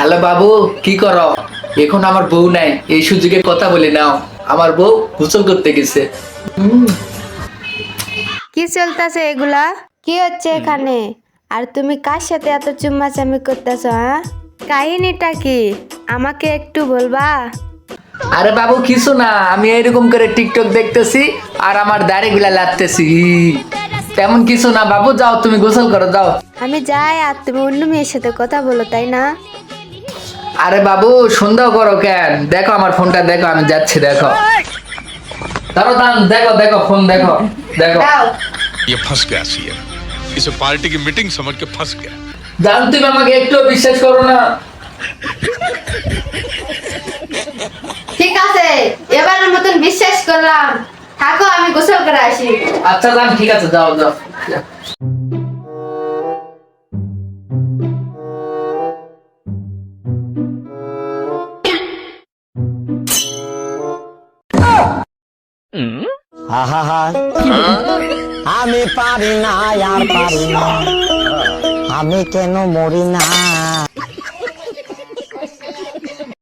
Hello বাবু, কি করো? এখন আমার বউ নাই, এই সুযোগে কথা বলে নাও। আমার বউ গোসল করতে গেছে। কি চলতেছে এগুলা? কি হচ্ছে এখানে? আর তুমি কার সাথে এত চুম্মাচামি করতেছ? হ্যাঁ, কাহিনীটা কি আমাকে একটু বলবা? আরে বাবু কিছু না, আমি এরকম করে টিকটক দেখতেছি আর আমার দাড়িগুলা লাগতেছি। তেমন কিছু না বাবু, যাও তুমি গোসল করো যাও। আমি যাই আর তুমি অন্য মেয়ের সাথে কথা বলো, তাই না? আরে বাবু সন্দেহ করো কেন? দেখো আমার ফোনটা দেখো, আমি যাচ্ছি দেখো। দাঁড়াও দাঁড়াও, দেখো দেখো ফোন দেখো দেখো। দাও। ये फंस गया सीएम। इसे पार्टी की मीटिंग समझ के फंस गया। জান তুমি আমাকে একটু বিশ্বাস করো না। ঠিক আছে, এবারের মতন বিশ্বাস করলাম। থাকো, আমি গোসল করে আসি। আচ্ছা জান ঠিক আছে, যাও যাও। আহা আমি পারি না আর পারি না, আমি কেন মরি না।